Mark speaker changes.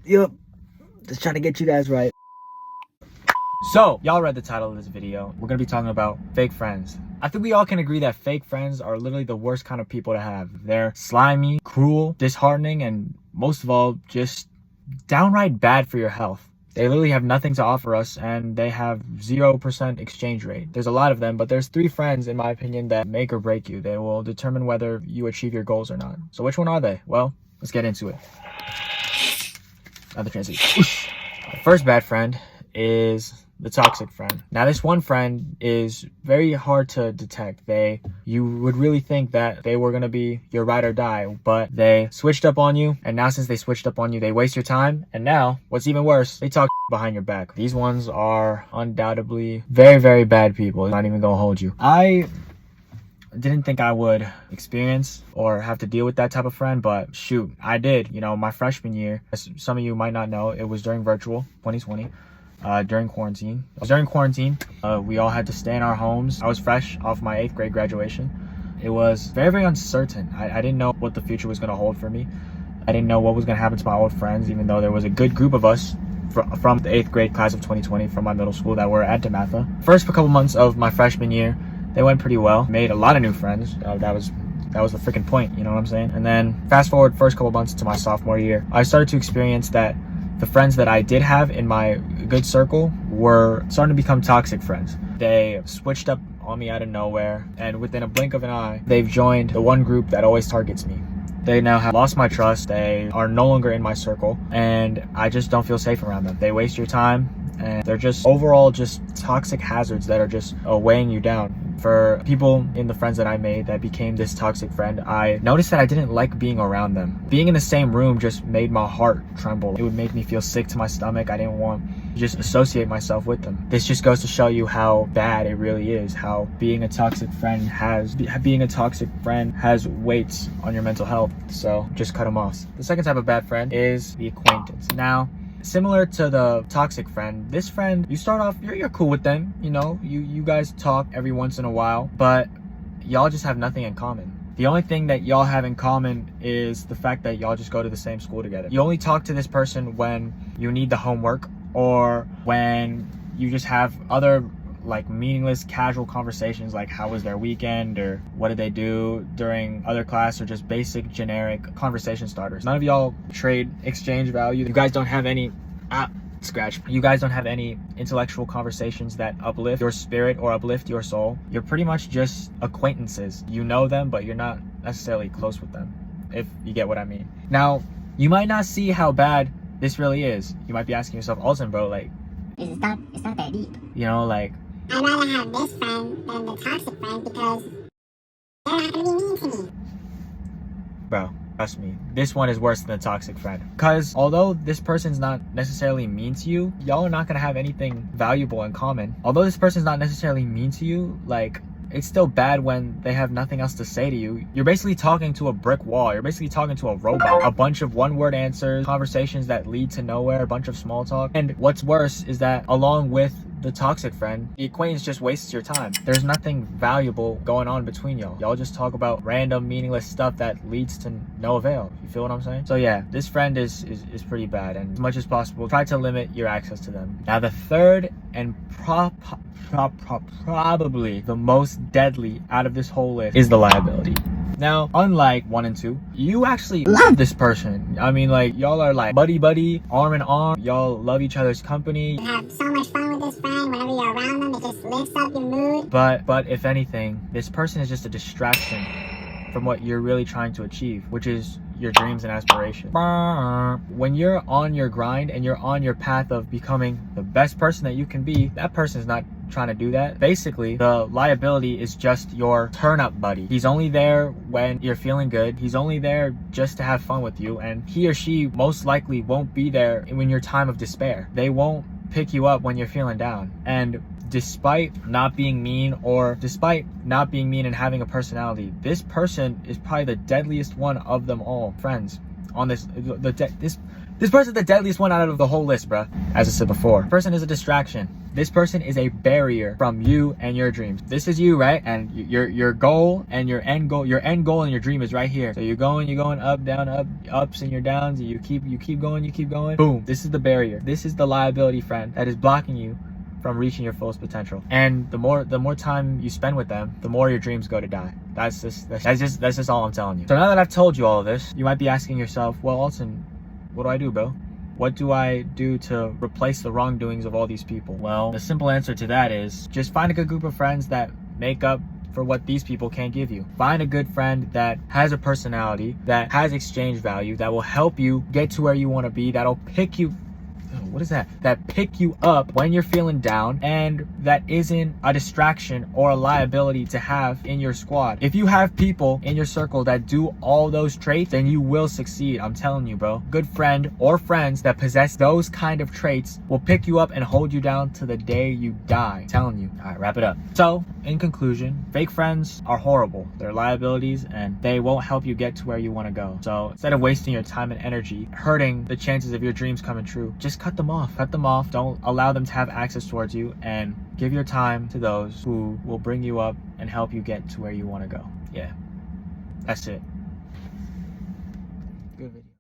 Speaker 1: Yup. Just trying to get you guys right. So, y'all read the title of this video. We're gonna be talking about fake friends. I think we all can agree that fake friends are literally the worst kind of people to have. They're slimy, cruel, disheartening, and most of all, just downright bad for your health. They literally have nothing to offer us, and they have 0% exchange rate. There's a lot of them, but there's 3 friends, in my opinion, that make or break you. They will determine whether you achieve your goals or not. So which one are they? Well, let's get into it. Another transition. The first bad friend is the toxic friend. Now, this one friend is very hard to detect. You would really think that they were gonna be your ride or die, but they switched up on you, and now since they switched up on you, they waste your time, and now, what's even worse, they talk behind your back. These ones are undoubtedly very, very bad people. I'm not even gonna hold you. I didn't think I would experience or have to deal with that type of friend, but shoot, I did. You know, my freshman year, as some of you might not know, it was during virtual 2020. During quarantine. We all had to stay in our homes. I was fresh off my 8th grade graduation. It was very, very uncertain. I didn't know what the future was going to hold for me. I didn't know what was going to happen to my old friends, even though there was a good group of us from the 8th grade class of 2020 from my middle school that were at DeMatha. First couple months of my freshman year, they went pretty well. Made a lot of new friends. That was the freaking point, you know what I'm saying? And then fast forward first couple months to my sophomore year, I started to experience that the friends that I did have in my good circle were starting to become toxic friends. They switched up on me out of nowhere, and within a blink of an eye, they've joined the one group that always targets me. They now have lost my trust. They are no longer in my circle, and I just don't feel safe around them. They waste your time, and they're just overall just toxic hazards that are just weighing you down. For people in the friends that I made that became this toxic friend, I noticed that I didn't like being around them. Being in the same room just made my heart tremble. It would make me feel sick to my stomach. I didn't want to just associate myself with them. This just goes to show you how bad it really is, how being a toxic friend has weights on your mental health. So just cut them off. The second type of bad friend is the acquaintance. Now, similar to the toxic friend, this friend, you start off, you're cool with them, you know, you guys talk every once in a while, but y'all just have nothing in common. The only thing that y'all have in common is the fact that y'all just go to the same school together. You only talk to this person when you need the homework, or when you just have other like meaningless casual conversations like how was their weekend, or what did they do during other class, or just basic generic conversation starters. None of y'all trade exchange value. You guys don't have any you guys don't have any intellectual conversations that uplift your spirit or uplift your soul. You're pretty much just acquaintances. You know them, but you're not necessarily close with them, if you get what I mean. Now, you might not see how bad this really is. You might be asking yourself, Alton, bro, like,
Speaker 2: it's not that deep.
Speaker 1: You know, like,
Speaker 2: I'd rather have this friend than the toxic friend because they're not gonna be mean to me.
Speaker 1: Bro, trust me, this one is worse than a toxic friend. Because although this person's not necessarily mean to you, y'all are not gonna have anything valuable in common. Although this person's not necessarily mean to you, like, it's still bad when they have nothing else to say to you. You're basically talking to a brick wall. You're basically talking to a robot. A bunch of one-word answers, conversations that lead to nowhere, a bunch of small talk. And what's worse is that along with the toxic friend, the acquaintance just wastes your time. There's nothing valuable going on between y'all. Y'all just talk about random meaningless stuff that leads to no avail. You feel what I'm saying? So yeah, this friend is pretty bad, and as much as possible, try to limit your access to them. Now, the third and probably the most deadly out of this whole list is the liability. Now, unlike 1 and 2, you actually love this person. I mean, like, y'all are like buddy, arm in arm. Y'all love each other's company.
Speaker 2: You have so much fun with this friend. Whenever you're around them, it just lifts up your mood.
Speaker 1: But if anything, this person is just a distraction from what you're really trying to achieve, which is your dreams and aspirations. When you're on your grind and you're on your path of becoming the best person that you can be, that person is not trying to do that. Basically, the liability is just your turn-up buddy. He's only there when you're feeling good. He's only there just to have fun with you, and he or she most likely won't be there in your time of despair. They won't pick you up when you're feeling down. And despite not being mean and having a personality, this person is probably the deadliest one of them all. Friends on this person's the deadliest one out of the whole list, bruh. As I said before, person is a distraction. This person is a barrier from you and your dreams. This is you, right? And your goal and your end goal and your dream is right here. So you're going up, down, up, ups and your downs, and you keep going. Boom. This is the barrier. This is the liability friend that is blocking you from reaching your fullest potential. And the more time you spend with them, the more your dreams go to die. That's just all I'm telling you. So now that I've told you all of this, you might be asking yourself, well, Alton, what do I do, bro? What do I do to replace the wrongdoings of all these people? Well, the simple answer to that is just find a good group of friends that make up for what these people can't give you. Find a good friend that has a personality, that has exchange value, that will help you get to where you want to be, that'll pick you that pick you up when you're feeling down, and that isn't a distraction or a liability to have in your squad. If you have people in your circle that do all those traits, then you will succeed. I'm telling you, bro. Good friend or friends that possess those kind of traits will pick you up and hold you down to the day you die. I'm telling you. All right, wrap it up. So, in conclusion, fake friends are horrible. They're liabilities and they won't help you get to where you want to go. So, instead of wasting your time and energy hurting the chances of your dreams coming true, just cut them off. Don't allow them to have access towards you, and give your time to those who will bring you up and help you get to where you want to go. Yeah, that's it. Good video.